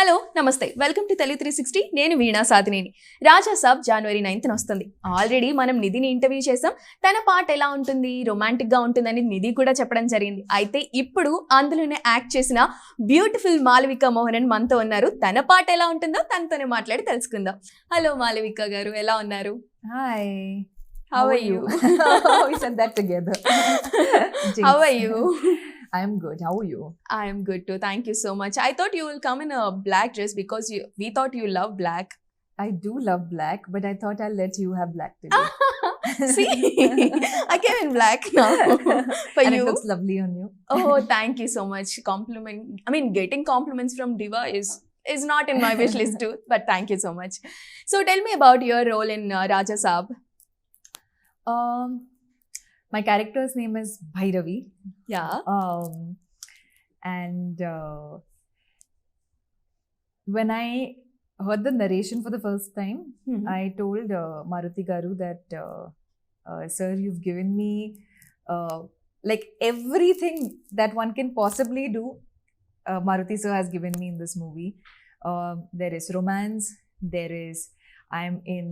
Hello నమస్తే welcome to Telugu 360 నేను వీణా సాధినేని. రాజా సాబ్ January 9th వస్తుంది. ఆల్రెడీ మనం నిధిని ఇంటర్వ్యూ చేసాం. తన పాట ఎలా ఉంటుంది, రొమాంటిక్ గా ఉంటుందని నిధి కూడా చెప్పడం జరిగింది. అయితే ఇప్పుడు అందులోనే యాక్ట్ చేసిన బ్యూటిఫుల్ మాలవిక మోహనన్ మనతో ఉన్నారు. తన పాట ఎలా ఉంటుందో తనతోనే మాట్లాడి తెలుసుకుందాం. హలో మాలవిక గారు, ఎలా ఉన్నారు? Hi. How are you? We said that together. How are you? I am good. How are you? I am good too. Thank you so much. I thought you will come in a black dress because we thought you love black. I do love black, but I thought I'll let you have black today. See, I came in black now for And you. it looks lovely on you. Oh, thank you so much. Compliment. I mean, getting compliments from Diva is not in my wish list too. But thank you so much. So tell me about your role in Raja Saab. My character's name is Bhairavi. Yeah. And when I heard the narration for the first time, Mhm. I told Maruti Garu that, sir, you've given me like everything that one can possibly do. Maruti sir has given me in this movie. There is romance. I'm in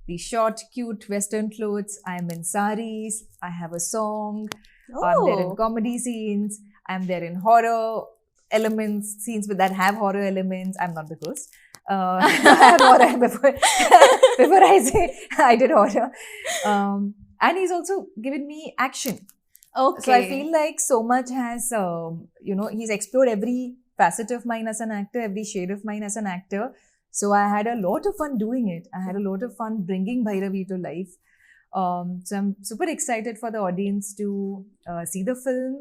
the short, cute Western clothes. I'm in saris. I have a song. I'm there in comedy scenes. I'm there in horror elements, scenes that have horror elements. I'm not the ghost. I have horror before I say I did horror. And he's also given me action. Okay. So I feel like so much has, he's explored every facet of mine as an actor, every shade of mine as an actor. So I had a lot of fun doing it. I had a lot of fun bringing Bhairavi to life. So I'm super excited for the audience to see the film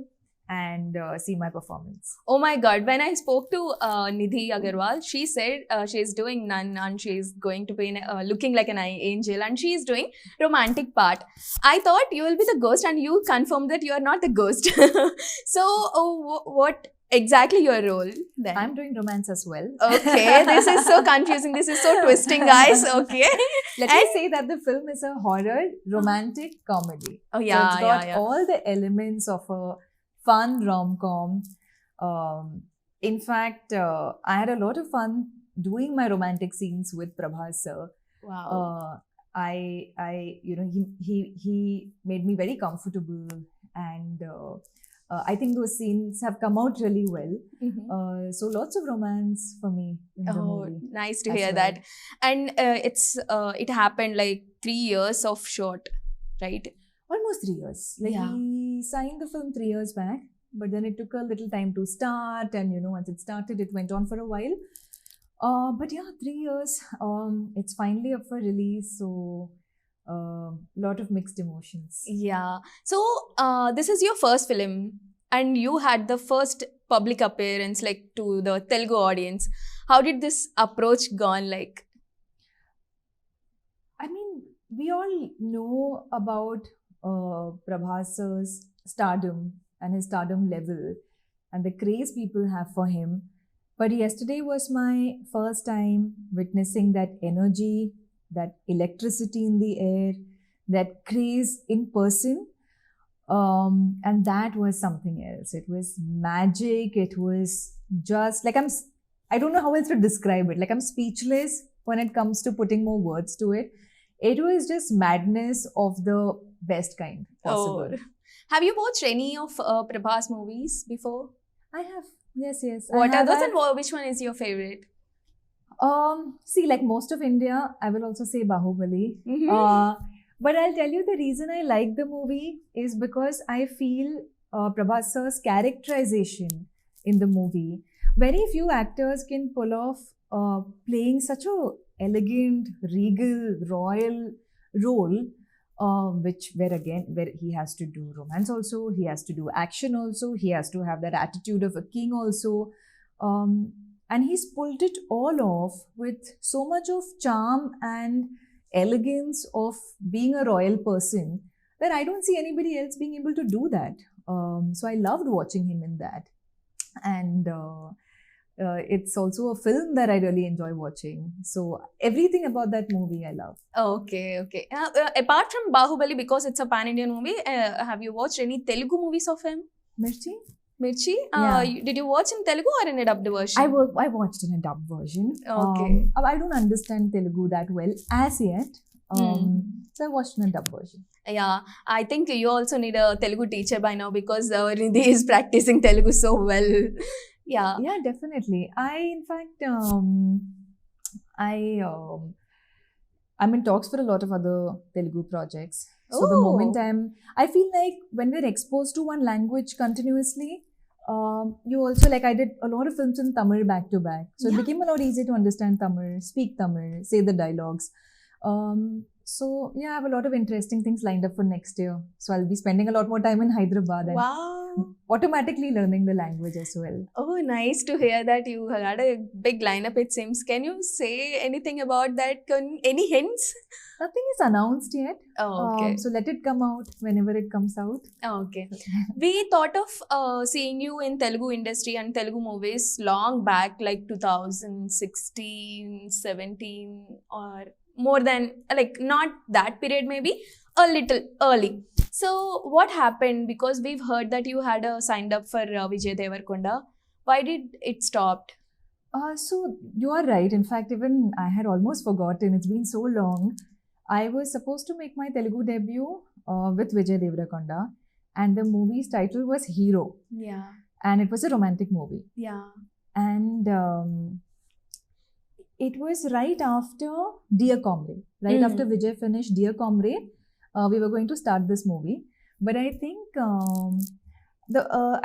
and see my performance. Oh my God. When I spoke to Nidhi Agarwal, she said she's doing nun and she's going to be looking like an angel and she's doing romantic part. I thought you will be the ghost and you confirmed that you are not the ghost. So what exactly your role then? I'm doing romance as well. Okay, this is so confusing. This is so twisting, guys. Okay. Let me say that the film is a horror romantic comedy. Oh So yeah, it's got yeah. all the elements of a fun rom-com. In fact, I had a lot of fun doing my romantic scenes with Prabhas sir. Wow. He made me very comfortable, and I think those scenes have come out really well. Mhm. So lots of romance for me in the Oh, movie. nice to as hear well. that. And it happened like 3 years of short, right? Almost 3 years. Like Yeah. we signed the film 3 years back, but then it took a little time to start, and once it started, it went on for a while. But yeah, 3 years. It's finally up for release, so lot of mixed emotions. Yeah. So this is your first film and you had the first public appearance like to the Telugu audience. How did this approach gone like? I mean, we all know about Prabhas sir's stardom and his stardom level and the craze people have for him. But yesterday was my first time witnessing that energy, that electricity in the air, that craze in person. And that was something else. It was magic. It was just like I don't know how else to describe it. Like I'm speechless when it comes to putting more words to it. It was just madness of the best kind possible. Oh. Have you watched any of Prabhas movies before? I have. Yes. What are those and which one is your favorite? See, like most of India, I will also say Bahubali. Mhm. But I'll tell you the reason I like the movie is because I feel Prabhas sir's characterization in the movie. Very few actors can pull off playing such a elegant, regal, royal role, where he has to do romance also, he has to do action also, he has to have that attitude of a king also. And he's pulled it all off with so much of charm and elegance of being a royal person that I don't see anybody else being able to do that. So I loved watching him in that. And it's also a film that I really enjoy watching. So everything about that movie I love. Okay. Apart from Bahubali, because it's a pan-Indian movie, have you watched any Telugu movies of him? Mirchi? Mirchi, Yeah. did you watch in Telugu or in a dubbed version? I watched in a dub version. Okay. I don't understand Telugu that well as yet. So I watched in a dub version. Yeah, I think you also need a Telugu teacher by now because Nidhi is practicing Telugu so well. Yeah. Yeah, definitely. In fact, I'm in talks for a lot of other Telugu projects. So the Oh. moment I feel like when we're exposed to one language continuously, you also, like, I did a lot of films in Tamil back to back. So it Yeah. became a lot easier to understand Tamil, speak Tamil, say the dialogues. So yeah, I have a lot of interesting things lined up for next year. So I'll be spending a lot more time in Hyderabad and Wow. automatically learning the language as well. Oh, nice to hear that you had a big lineup, it seems. Can you say anything about that? Any hints? Nothing is announced yet. Oh, okay. So let it come out whenever it comes out. Okay. We thought of seeing you in Telugu industry and Telugu movies long back, like 2016, 17, or more than, like, not that period, maybe a little early. So what happened? Because we've heard that you had signed up for Vijay Devarkonda. Why did it stopped? So you are right. In fact, even I had almost forgotten. It's been so long. I was supposed to make my Telugu debut with Vijay Deverakonda, and the movie's title was Hero, Yeah. and it was a romantic movie. Yeah. And it was right after Dear Comrade. Right after Vijay finished Dear Comrade, we were going to start this movie. But I think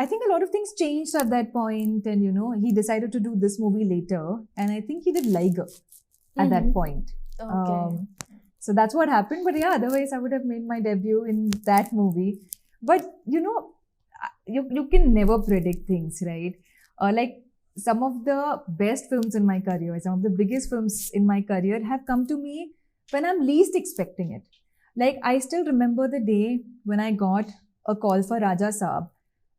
I think a lot of things changed at that point, and he decided to do this movie later. And I think he did Liger at that point. Okay. So that's what happened. But yeah, otherwise I would have made my debut in that movie. But you can never predict things, right? Like, some of the best films in my career, some of the biggest films in my career have come to me when I'm least expecting it. Like, I still remember the day when I got a call for Raja Saab.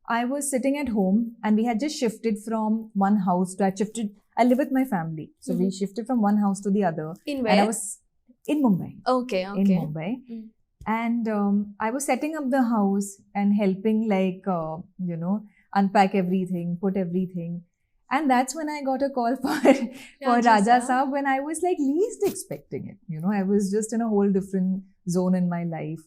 I was sitting at home and we had just shifted from one house to, I live with my family. So we shifted from one house to the other. In And where? I was in Mumbai. Okay. In Mumbai. And I was setting up the house and helping, like, unpack everything, put everything. And that's when I got a call for Raja Saab, when I was, like, least expecting it. I was just in a whole different zone in my life.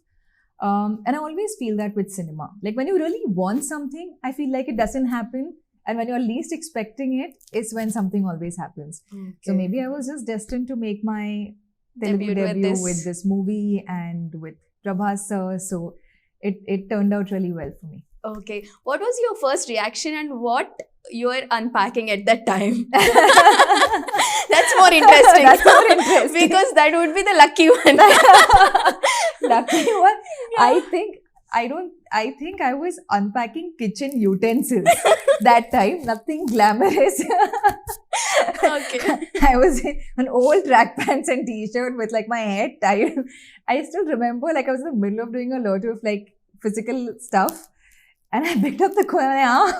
And I always feel that with cinema. Like, when you really want something, I feel like it doesn't happen. And when you're least expecting it, is when something always happens. So maybe I was just destined to make my Telugu debut with this movie and with Prabhas sir. So it turned out really well for me. Okay. What was your first reaction and what you were unpacking at that time? That's more interesting. That's more interesting. Because that would be the lucky one. Lucky one? I think I was unpacking kitchen utensils that time. Nothing glamorous. Okay. I was in an old track pants and t-shirt with, like, my hair tied. I still remember, like, I was in the middle of doing a lot of, like, physical stuff, and I picked up the call and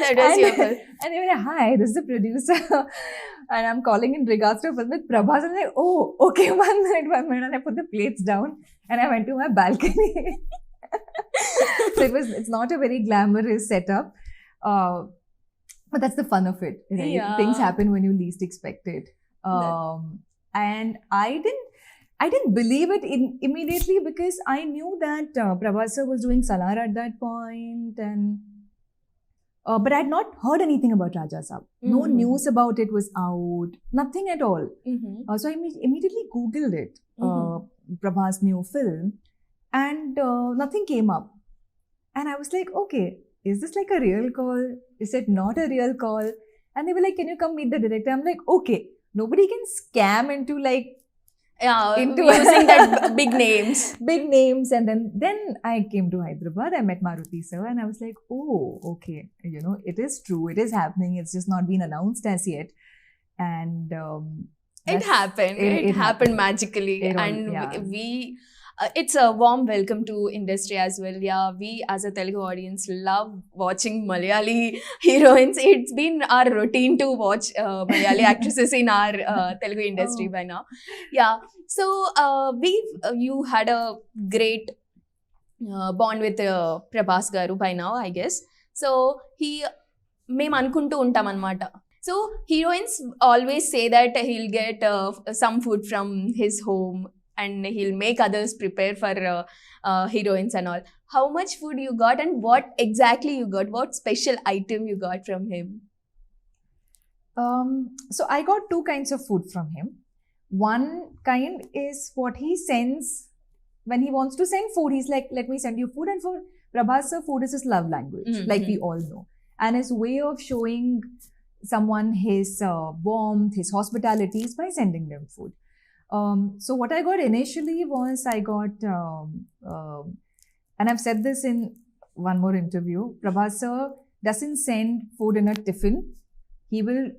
That was your first. and they were like, "Hi, this is the producer, and I'm calling in regards to a film with Prabhas." And I'm like, "Oh, okay, 1 minute." And I put the plates down and I went to my balcony. So it's not a very glamorous setup. But that's the fun of it, right? Yeah. Things happen when you least expect it. And I didn't believe it immediately, because I knew that Prabhas sir was doing Salar at that point, and but I had not heard anything about Raja Saab. No news about it was out. Nothing at all. So I immediately Googled it, Prabhas' new film, and nothing came up. And I was like, okay, is this like a real call? Is it not a real call? And they were like, can you come meet the director? I'm like, okay, nobody can scam into, like, using that big names. Big names. And then I came to Hyderabad. I met Maruti sir, and I was like, oh, okay, it is true. It is happening. It's just not been announced as yet. And It happened. It happened magically. We it's a warm welcome to industry as well. Yeah, we as a Telugu audience love watching Malayali heroines. It's been our routine to watch Malayali actresses in our Telugu industry by now. Yeah, so you had a great bond with Prabhas garu by now I guess. So మేము అనుకుంటూ ఉంటాం అనమాట. So heroines always say that he'll get some food from his home and he'll make others prepare for heroines and all. How much food you got and what exactly you got? What special item you got from him? So I got two kinds of food from him. One kind is what he sends when he wants to send food. He's like, let me send you food. And for Prabhas sir, food is his love language, like we all know. And his way of showing someone his warmth, his hospitality is by sending them food. So what I got initially was I got, and I've said this in one more interview, Prabhas sir doesn't send food in a tiffin.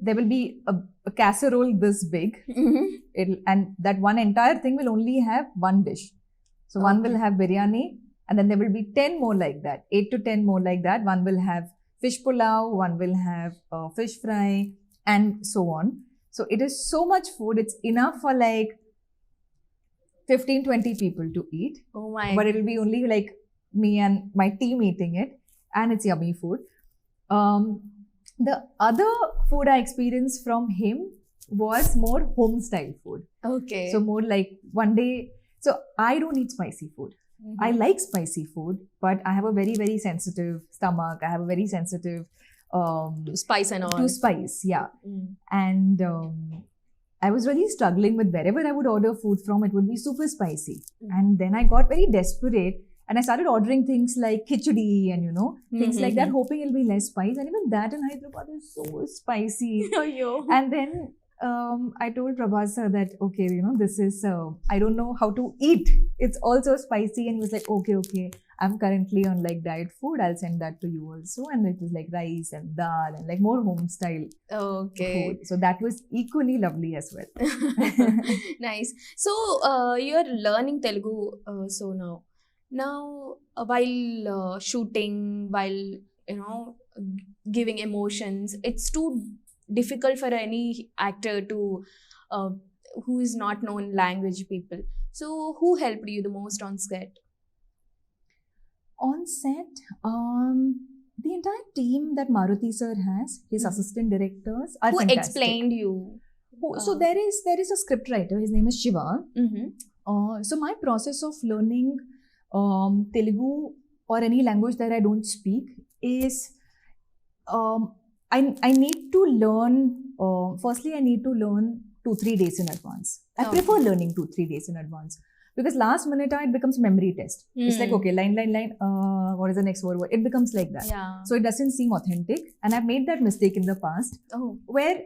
There will be a casserole this big, and that one entire thing will only have one dish. So one will have biryani, and then there will be 10 more like that, 8 to 10 more like that. One will have fish pulao, one will have fish fry, and so on. So it is so much food. It's enough for like 15-20 people to eat. Oh my But it will be only like me and my team eating it, and it's yummy food. The other food I experienced from him was more home style food. Okay. So more like one day, so I don't eat spicy food. I like spicy food, but I have a very, very sensitive stomach. I have a very sensitive to spice and all. to spice, yeah. And I was really struggling with wherever I would order food from, it would be super spicy. And then I got very desperate and I started ordering things like khichdi and things like that, hoping it'll be less spice. And even that in Hyderabad is so spicy. And then I told Prabhas sir that, okay, this is, I don't know how to eat. It's also spicy. And he was like, okay, I'm currently on like diet food. I'll send that to you also. And it was like rice and dal and like more home style food. So that was equally lovely as well. Nice. So you're learning Telugu. So now while shooting, while giving emotions, it's too difficult for any actor to who is not known language people. So who helped you the most on set? On set, the entire team that Maruti sir has, his assistant directors are Who fantastic. explained you? So there is a script writer. His name is Shiva. So my process of learning Telugu or any language that I don't speak is I need to learn. Firstly, I need to learn 2-3 days in advance. I prefer learning 2-3 days in advance. Because last minute it becomes memory test. It's like, okay, line. What is the next word? It becomes like that. Yeah. So it doesn't seem authentic. And I've made that mistake in the past where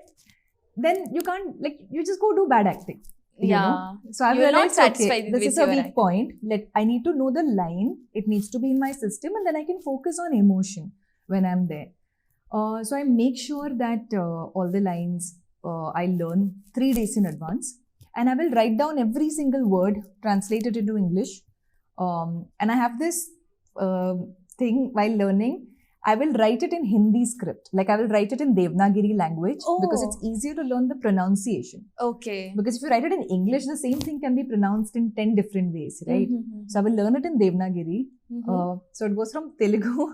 then you can't, like, you just go do bad acting. You know? So I've You're not realized, satisfied okay, this with is a your weak acting. point. I need to know the line. It needs to be in my system and then I can focus on emotion when I'm there. So I make sure that all the lines I learn 3 days in advance. And I will write down every single word, translate it into English. And I have this thing while learning. I will write it in Hindi script. Like I will write it in Devanagari language because it's easier to learn the pronunciation. Okay. Because if you write it in English, the same thing can be pronounced in 10 different ways, right? So I will learn it in Devanagari. So it goes from Telugu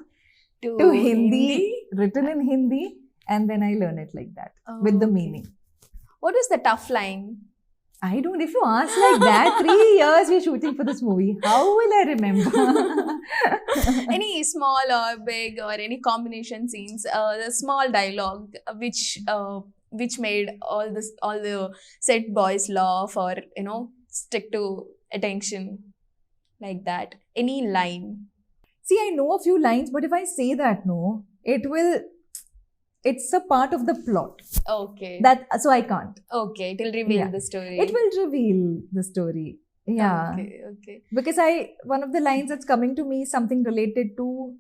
to Hindi, written in Hindi, and then I learn it like that with the meaning. What was the tough line? I don't, if you ask like that, 3 years we're shooting for this movie. How will I remember? Any small or big or any combination scenes, the small dialogue which made all the set boys laugh or stick to attention like that. Any line? See, I know a few lines, but if I say that, it's a part of the plot. Okay. So I can't. Okay, it will reveal the story. It will reveal the story. Yeah. Okay. Because one of the lines that's coming to me is something related to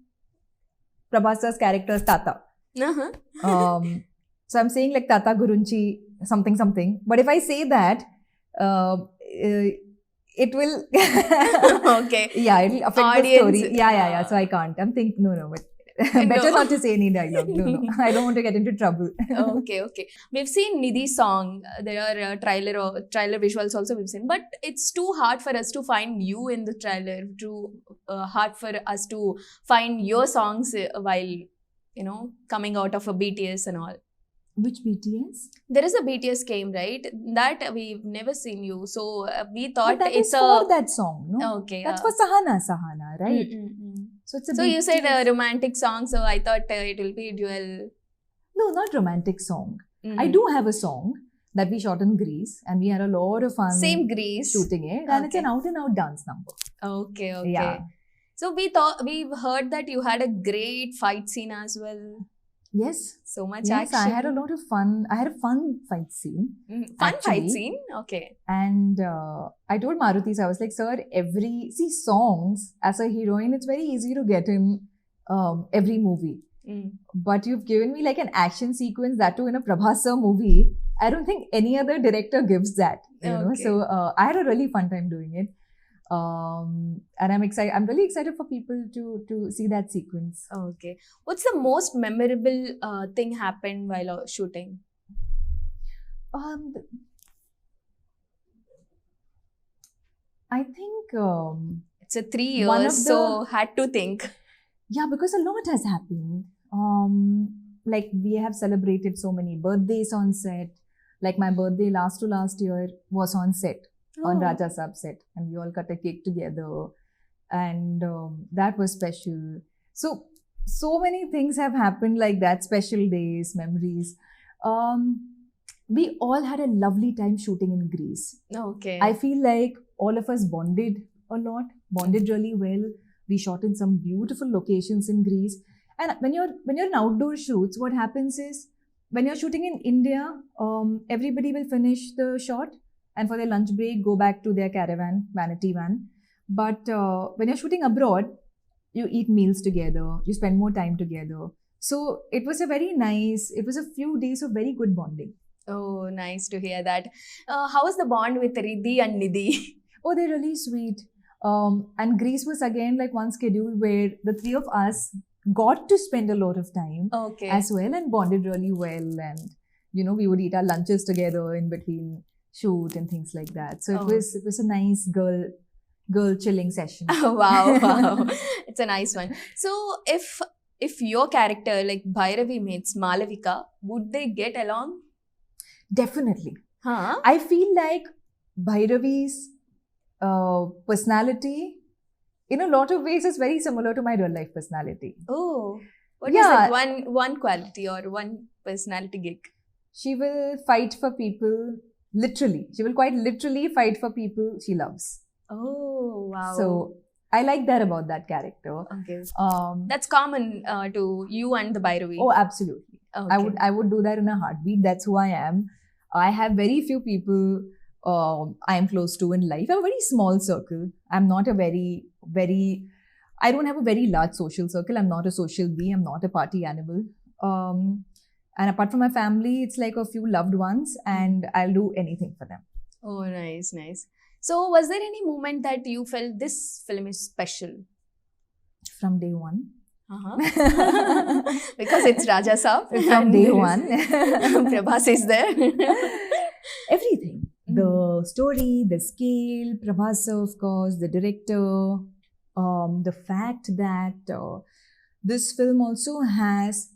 Prabhas's character's Tata. So I'm saying like Tata Gurunchi, something. But if I say that, it will Okay. yeah, it will affect Audience, the story. Yeah. So I can't. I'm thinking, no. But Better No. not to say any dialogue. No, no. I don't want to get into trouble. Okay. We've seen Nidhi's song. There are trailer visuals also we've seen, but it's too hard for us to find you in the trailer. Too hard for us to find your songs while coming out of a BTS and all. Which BTS? There is a BTS came, right? That we've never seen you, so we But thought that it's is for that song, no? okay. That's for Sahana, right? So it's a So you said a BTS. romantic song, so I thought it will be dual. No, not romantic song. Mm. I do have a song that we shot in Greece, and we had a lot of fun Same Greece. shooting it, and it's Okay. an out-and-out dance number. Okay. Yeah. So we've heard that you had a great fight scene as well. Yes. So much Yes, action. I had a lot of fun. I had a fun fight scene. Fun fight actually. scene. Okay. And I told Maruti, so I was like, sir, songs, as a heroine, it's very easy to get in every movie. Mm. But you've given me like an action sequence, that too in a Prabhas sir movie. I don't think any other director gives that, know. Okay. So I had a really fun time doing it. And I'm excited. I'm really excited for people to see that sequence. Okay. What's the most memorable thing happened while shooting? Um, I think It's a 3 years, One of so had to think. yeah, because a lot has happened. Like we have celebrated so many birthdays on set. Like my birthday last year was on set, on Raja Saab set, and we all cut a cake together, and that was special. So many things have happened like that, special days, memories. We all had a lovely time shooting in Greece. Okay. I feel like all of us bonded a lot, bonded really well. We shot in some beautiful locations in Greece. And when you're in outdoor shoots, what happens is when you're shooting in India, everybody will finish the shot and for their lunch break go back to their caravan, vanity van. But when you're shooting abroad, you eat meals together, you spend more time together. So it was a few days of very good bonding. Oh, nice to hear that. How was the bond with Riddhi and Nidhi? Oh, they're really sweet. And Greece was again like one schedule where the three of us got to spend a lot of time Okay. as well and bonded really well. And, we would eat our lunches together in between shoot and things like that. So Oh. it was a nice girl chilling session. Wow. It's a nice one. So if your character like Bhairavi meets Malavika, would they get along? Definitely. Huh? I feel like Bhairavi's personality in a lot of ways is very similar to my real life personality. Oh. What is Yeah. that one quality or one personality gig? She will fight for people, literally. She will quite literally fight for people she loves. Oh, wow. So I like that about that character. okay. Um, That's common to you and the Bhairavi. oh, absolutely. okay. I would do that in a heartbeat. That's who I am. I have very few people I am close to in life. I have a very small circle. I'm not a I don't have a very large social circle. I'm not a social bee. I'm not a party animal. And apart from my family, it's like a few loved ones, and I'll do anything for them. Oh, nice. So, was there any moment that you felt this film is special? From day one. Uh-huh. Because it's Raja Saab. From and day there is- one. Prabhas is there. Everything. The story, the scale, Prabhas sir, of course, the director, the fact that this film also has,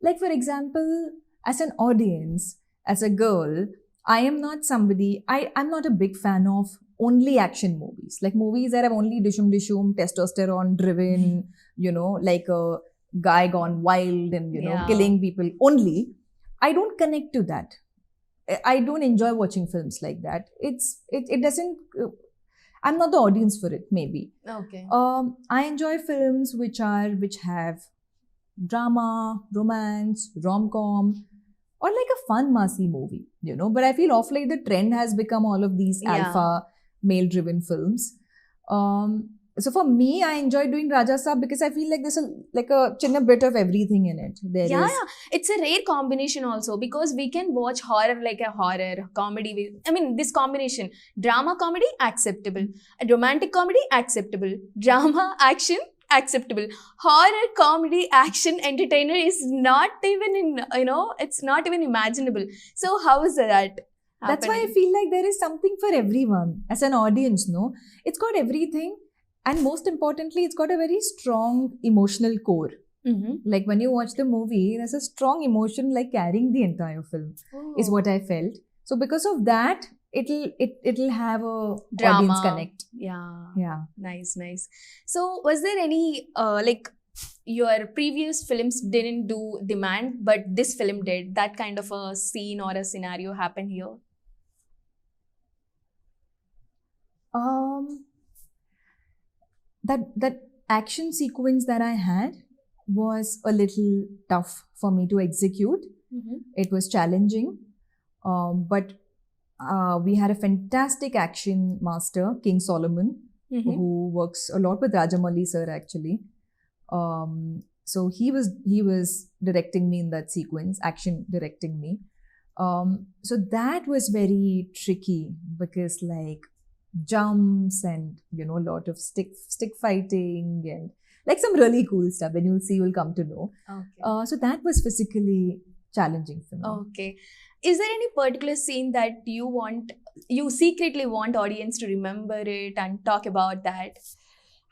like for example, as an audience, as a girl, I am not somebody, I'm not a big fan of only action movies. Like movies that have only dishum, testosterone driven, like a guy gone wild and, Yeah. killing people only. I don't connect to that. I don't enjoy watching films like that. It doesn't, I'm not the audience for it, maybe. Okay. I enjoy films which have drama, romance, rom-com, or like a fun massy movie, But I feel off late the trend has become all of these Yeah. alpha male-driven films. So for me, I enjoy doing Raja Saab because I feel like there's a chinna bit of everything in it. Yeah, it's a rare combination also because we can watch horror like a horror comedy. This combination, drama comedy acceptable, a romantic comedy acceptable, drama action acceptable. Horror, comedy, action, entertainer is not even in, it's not even imaginable. So how is that That's why I happening? feel like there is something for everyone as an audience, no? It's got everything, and most importantly, it's got a very strong emotional core. Mhm. Like when you watch the movie, there's a strong emotion like carrying the entire film, is what I felt. So because of that, it'll have a Drama. audience connect. Yeah. Nice. So was there any like your previous films didn't do demand but this film did, that kind of a scene or a scenario happen here? That action sequence that I had was a little tough for me to execute. Mhm. It was challenging, but we had a fantastic action master, King Solomon, Mhm. who works a lot with Rajamouli sir actually. So he was directing me in that sequence, action directing me. So that was very tricky because like jumps and a lot of stick fighting and like some really cool stuff. When you'll see, you'll come to know. Okay. So that was physically challenging for me. Okay. Is there any particular scene that you secretly want audience to remember it and talk about that?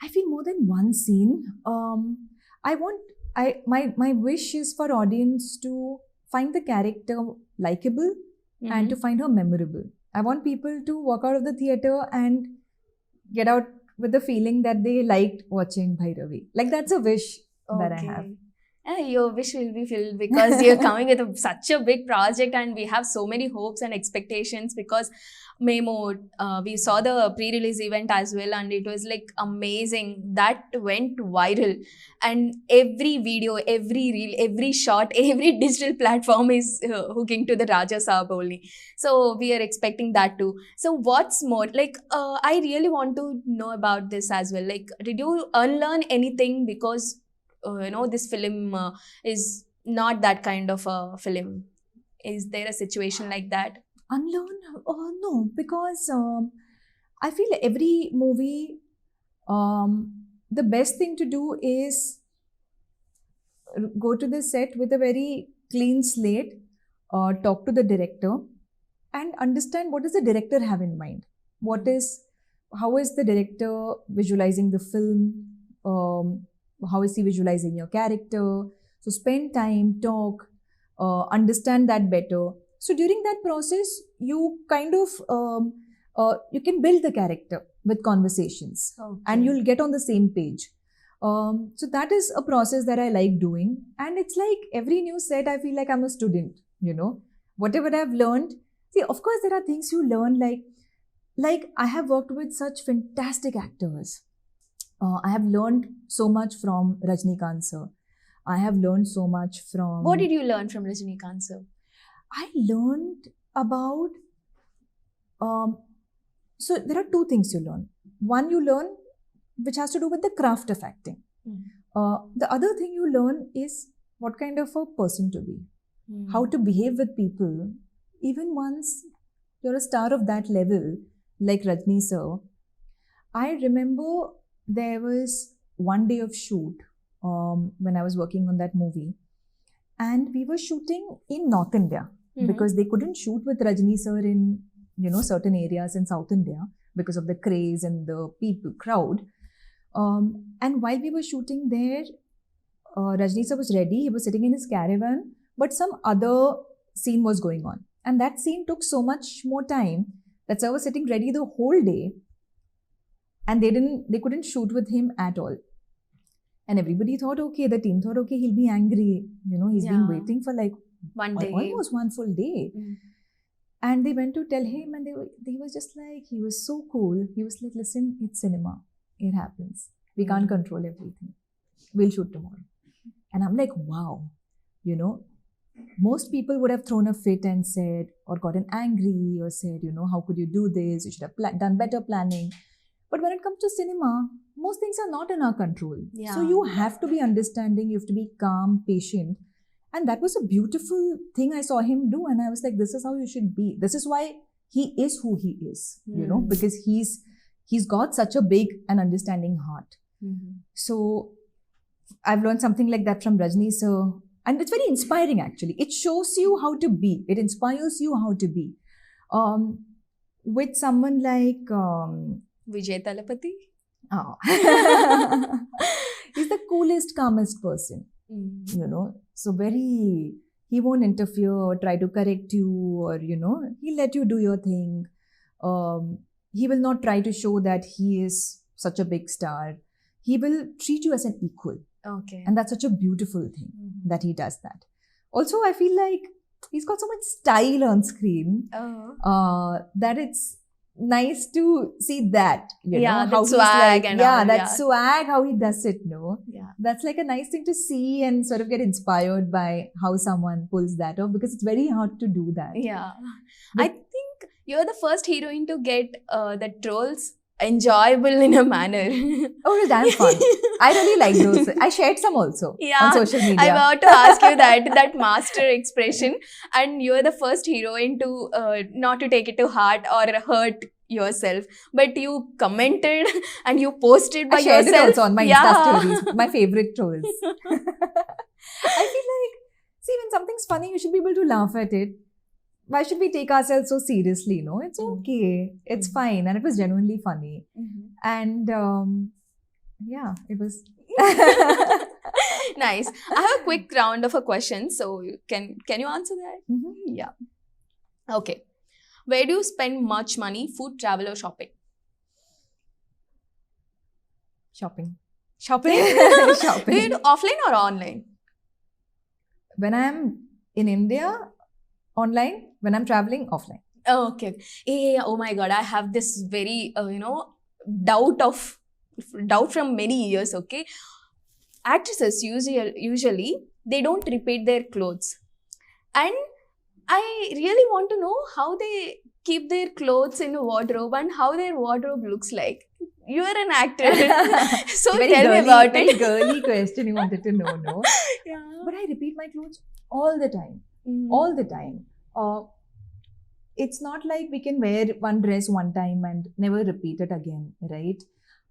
I feel more than one scene. My wish is for audience to find the character likable and to find her memorable. I want people to walk out of the theater and get out with the feeling that they liked watching Bhairavi. Like that's a wish that I have. Your wish will be filled because you're coming with such a big project and we have so many hopes and expectations because we saw the pre-release event as well and it was like amazing. That went viral and every video, every reel, every shot, every digital platform is hooking to the Raja Saab only. So we are expecting that too. So what's more, like I really want to know about this as well. Like, did you unlearn anything because this film is not that kind of a film? Is there a situation like that? Unlearn? Oh, no, because I feel every movie, the best thing to do is go to the set with a very clean slate, talk to the director, and understand what does the director have in mind. How is the director visualizing the film? How is he visualizing your character? So spend time, talk, understand that better. So during that process, you kind of you can build the character with conversations, and you'll get on the same page. So that is a process that I like doing, and it's like every new set, I feel like I'm a student. Whatever I've learned. See, of course, there are things you learn like I have worked with such fantastic actors. I have learned so much from Rajnikant sir. I have learned so much from. What did you learn from Rajnikant sir? I learned about. So there are two things you learn. One you learn which has to do with the craft of acting. The other thing you learn is what kind of a person to be, how to behave with people, even once you're a star of that level, like Rajni sir. I remember there was one day of shoot when I was working on that movie, and we were shooting in North India because they couldn't shoot with Rajni sir in certain areas in South India because of the craze and the crowd. And while we were shooting there, Rajni sir was ready. He was sitting in his caravan, but some other scene was going on. And that scene took so much more time that sir was sitting ready the whole day, and they couldn't shoot with him at all. And everybody thought, okay, the team thought, okay, he'll be angry. He's been waiting for like one day, almost one full day. And they went to tell him, and they was just like, he was so cool. He was like, listen, it's cinema. It happens. We can't control everything. We'll shoot tomorrow. And I'm like, wow. Most people would have thrown a fit and said, or gotten angry or said, how could you do this? You should have done better planning. But when it comes to cinema, most things are not in our control. So you have to be understanding. You have to be calm, patient. And that was a beautiful thing I saw him do. And I was like, this is how you should be. This is why he is who he is, because he's got such a big and understanding heart. So I've learned something like that from Rajni sir, and it's very inspiring actually. It shows you how to be. It inspires you how to be. With someone like Vijay Talapati. he's the coolest, calmest person, you know. So he won't interfere or try to correct you, or you know, he'll let you do your thing. He will not try to show that he is such a big star. He will treat you as an equal, Okay. and that's such a beautiful thing that he does that. Also, I feel like he's got so much style on screen that it's nice to see that, you Yeah, know, that how he's swag like, and yeah, all, that yeah. swag, how he does it, no? Yeah. That's like a nice thing to see and sort of get inspired by how someone pulls that off, because it's very hard to do that. Yeah. But- I think you're the first heroine to get the trolls enjoyable in a manner. Oh, it's damn fun. I really like those. I shared some also Yeah, on social media. I'm about to ask you that master expression, and you're the first heroine to not to take it to heart or hurt yourself, but you commented and you posted by I shared yourself. it also on my Yeah. Insta stories, my favorite trolls. I feel like, see, when something's funny, you should be able to laugh at it. Why should we take ourselves so seriously? No, it's okay. It's fine. And it was genuinely funny. And yeah, it was. Nice. I have a quick round of a question, so can you answer that? Mhm. Yeah. Okay. Where do you spend much money? Food, travel, or shopping? Shopping. Shopping. Shopping. Do you do offline or online? When I'm in India, online. When I'm traveling, offline. Oh, okay. Yeah, oh my God, I have this very doubt from many years. Okay, actresses usually they don't repeat their clothes, and I really want to know how they keep their clothes in a wardrobe and how their wardrobe looks like. You are an actor, so Very tell me girly, about very it. girly question you wanted to know, no? Yeah. But I repeat my clothes all the time. Mm. All the time. It's not like we can wear one dress one time and never repeat it again, right?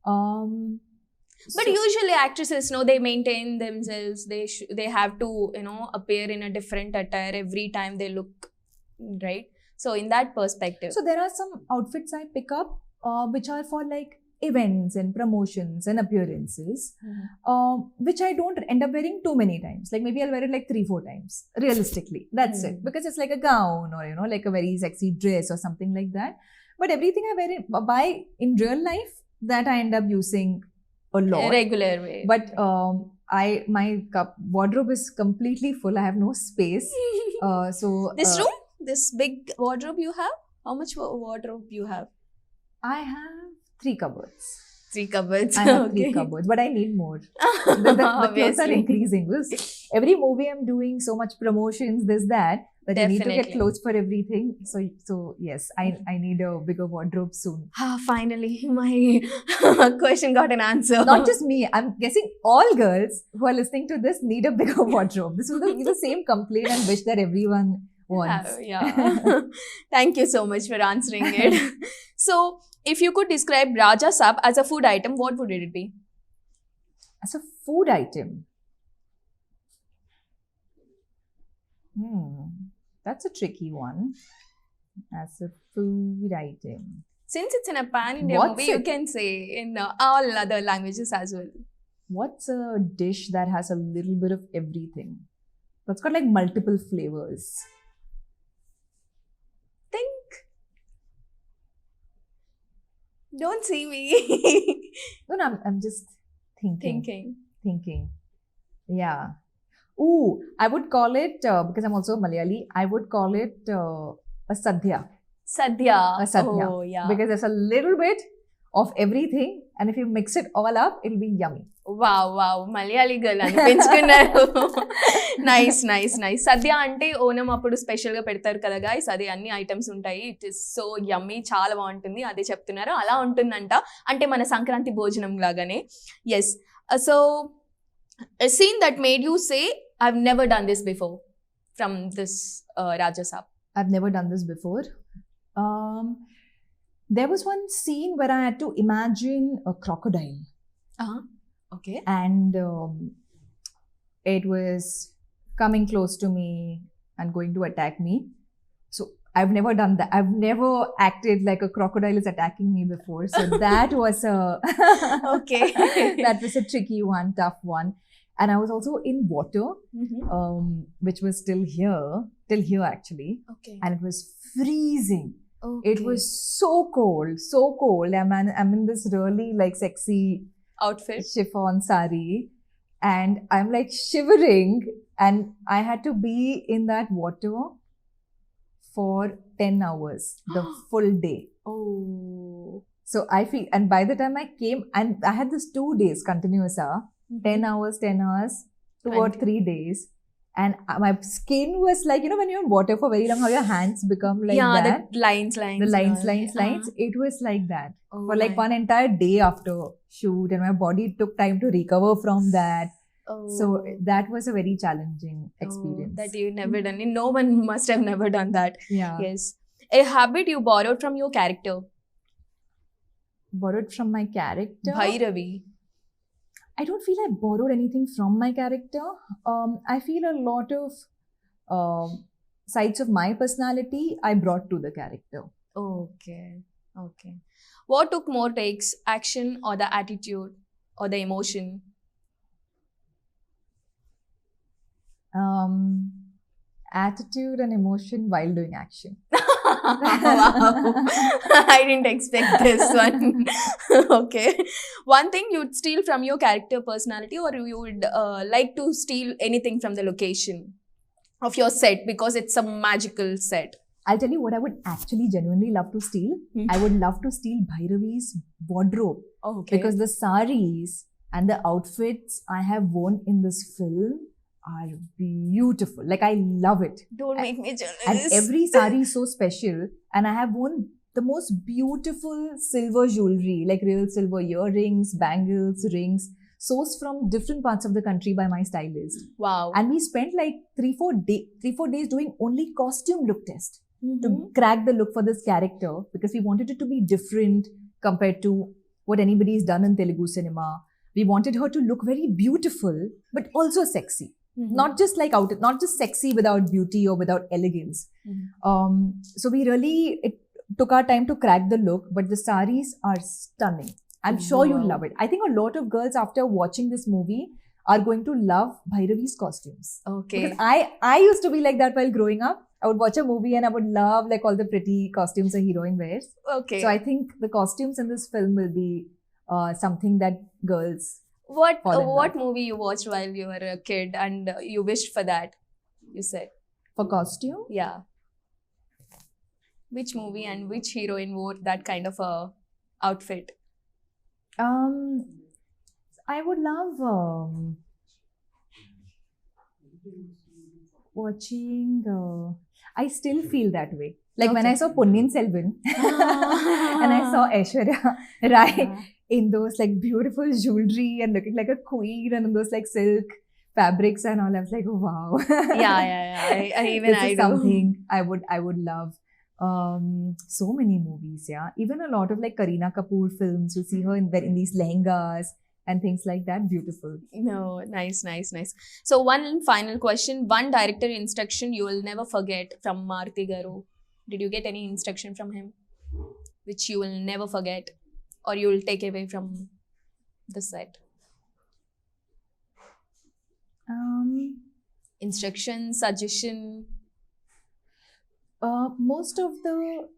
But usually actresses, they maintain themselves. They have to appear in a different attire every time they look, right? So in that perspective, so there are some outfits I pick up which are for like events and promotions and appearances, which I don't end up wearing too many times. Like maybe I'll wear it like 3-4 times, realistically. That's it. Because it's like a gown or, like a very sexy dress or something like that. But everything I buy in real life, that I end up using a lot. a regular way. But my wardrobe is completely full. I have no space. So this room, this big wardrobe you have, how much wardrobe you have? I have 3 cupboards. 3 cupboards. I have Okay. 3 cupboards, but I need more. The clothes are Obviously. increasing. Every movie I'm doing so much promotions, this, that you need to get Definitely. clothes for everything. So yes, I need a bigger wardrobe soon. Finally, my question got an answer. Not just me. I'm guessing all girls who are listening to this need a bigger wardrobe. This will be the same complaint and wish that everyone wants. Yeah. Thank you so much for answering it. So, if you could describe Raja Saab as a food item, what would it be? As a food item. That's a tricky one. As a food item. Since it's in a pan-India What's movie, you it? can say in all other languages as well. What's a dish that has a little bit of everything? That's got like multiple flavors. Think. Don't see me. No, I'm just thinking. Thinking. Yeah. Ooh, I would call it, because I'm also Malayali, I would call it a sadhya. Sadhya. A sadhya. Oh, yeah. Because there's a little bit of everything, and if you mix it all up, it'll be yummy. Wow. Malayali girl అనిపించుకున్నారు. Nice. సద్య అంటే ఓనం అప్పుడు special గా పెడతారు కదా guys, అది అన్ని items ఉంటాయి. It is so yummy, చాలా బాగుంటుంది. అదే చెప్తున్నారు, అలా ఉంటుందంట. అంటే మన సంక్రాంతి భోజనం లాగానే. Yes. So a scene that made you say, I've never done this before from this Raja Saab. I've never done this before. There was one scene where I had to imagine a crocodile. Uh-huh. Okay. and it was coming close to me and going to attack me. So I've never done that. I've never acted like a crocodile is attacking me before. So that was a Okay. that was a tricky one, tough one. And I was also in water, Mhm. which was till here actually, Okay. and it was freezing. Okay. It was so cold. I'm in this really like sexy Outfit. chiffon sari, and I'm like shivering, and I had to be in that water for 10 hours the full day. Oh. So I feel, and by the time I came, and I had this 2 days continuous, 10 hours, 10 hours, 2 or 20. 3 days. And my skin was like, when you're in water for very long, how your hands become like Yeah, that. the lines. The and lines, all. lines, Uh-huh. lines. It was like that Oh for like my- one entire day after shoot, and my body took time to recover from that. Oh. So that was a very challenging Oh, experience. that you never done. No one must have never done that. Yeah. Yes. A habit you borrowed from your character. Borrowed from my character. Bhairavi. I don't feel I borrowed anything from my character. I feel a lot of sides of my personality I brought to the character. Okay. Okay. What took more takes, action or the attitude or the emotion? Attitude and emotion while doing action. Wow. I didn't expect this one. Okay. One thing you'd steal from your character personality, or you would like to steal anything from the location of your set because it's a magical set. I'll tell you what I would actually genuinely love to steal. Hmm. I would love to steal Bhairavi's wardrobe, Okay. because the saris and the outfits I have worn in this film are beautiful. Like, I love it. Don't make me jealous. And every sari is so special. And I have worn the most beautiful silver jewelry, like real silver earrings, bangles, rings, sourced from different parts of the country by my stylist. Wow. And we spent like 3-4 days doing only costume look test Mhm. to crack the look for this character, because we wanted it to be different compared to what anybody's done in Telugu cinema. We wanted her to look very beautiful, but also sexy. Mhm. Not just like not just sexy without beauty or without elegance. Mhm. So we really, it took our time to crack the look, but the saris are stunning. I'm sure you'll Wow. love it. I think a lot of girls after watching this movie are going to love Bhairavi's costumes. Okay. Because I used to be like that while growing up. I would watch a movie and I would love like all the pretty costumes a heroine wears. Okay. So I think the costumes in this film will be something that girls. What fall in what love. movie you watched while you were a kid and you wished for that? You said. For costume, Yeah. Which movie and which heroine wore that kind of a outfit? I would love watching. I still feel that way. Like when I Okay. saw Ponniyin Selvan and I saw Aishwarya Rai in those like beautiful jewelry and looking like a queen and in those like silk fabrics and all, I was like, wow. Yeah. I even This I is do. something I would love. So many movies, yeah. Even a lot of like Kareena Kapoor films. You see her in these lehengas and things like that. Beautiful. No, nice. So one final question, one director instruction you will never forget from Maruti Garu. Did you get any instruction from him which you will never forget or you will take away from the set? Instruction, suggestion? Most of the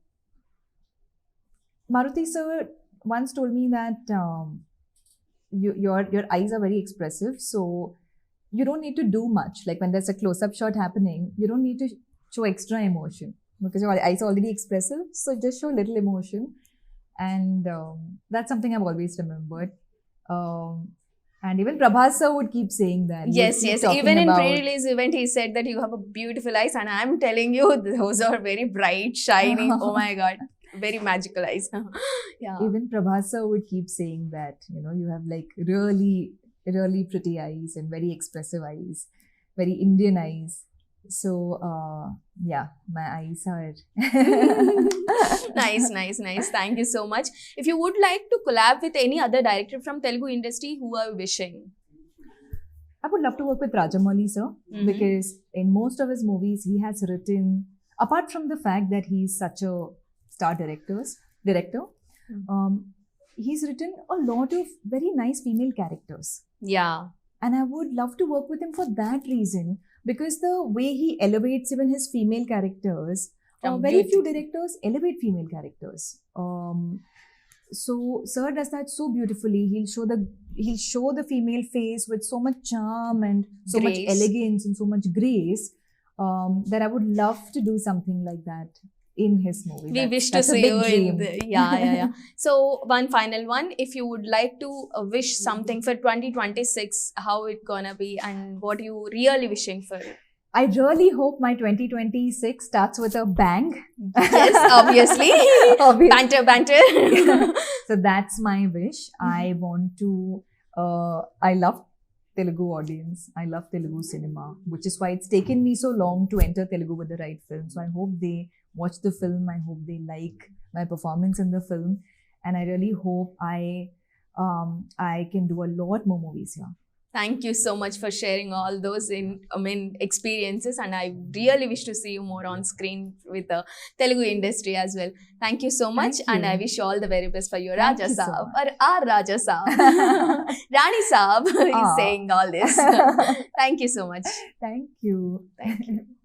Maruti sir once told me that your eyes are very expressive, so you don't need to do much. Like when there's a close-up shot happening, you don't need to show extra emotion because your eyes are already expressive. So just show little emotion, and that's something I've always remembered. And even Prabhas sir would keep saying that. He would Yes. keep talking Even in about- pre-release event, he said that you have a beautiful eyes, and I'm telling you, those are very bright, shiny. Oh my God, very magical eyes. Yeah. Even Prabhas sir would keep saying that, you have like really, really pretty eyes and very expressive eyes, very Indian eyes. So, yeah, my eyes are. Nice. Thank you so much. If you would like to collab with any other director from Telugu industry, who are you wishing? I would love to work with Rajamouli sir, Mhm. because in most of his movies he has written, apart from the fact that he's such a star director, Mhm. he's written a lot of very nice female characters. Yeah. And I would love to work with him for that reason, because the way he elevates even his female characters, From very beauty. few directors elevate female characters. So sir does that so beautifully. He'll show the female face with so much charm and so much Grace. elegance and so much grace, that I would love to do something like that in his movie. We wish to that's a see big you dream. in the, yeah. So one final one, if you would like to wish something for 2026, how it gonna be and what you really wishing for? I really hope my 2026 starts with a bang. Yes, obviously. Obviously. Banter. So that's my wish. I want to, I love Telugu audience. I love Telugu cinema, which is why it's taken me so long to enter Telugu with the right film. So I hope they watch the film. I hope they like my performance in the film. And I really hope I can do a lot more movies here. Thank you so much for sharing all those experiences, and I really wish to see you more on screen with the Telugu industry as well. Thank you so much, Thank and you. I wish you all the very best for your Thank Raja you so Saab much. or our Raja Saab. Rani Saab is Ah. saying all this. Thank you so much. Thank you. Thank you.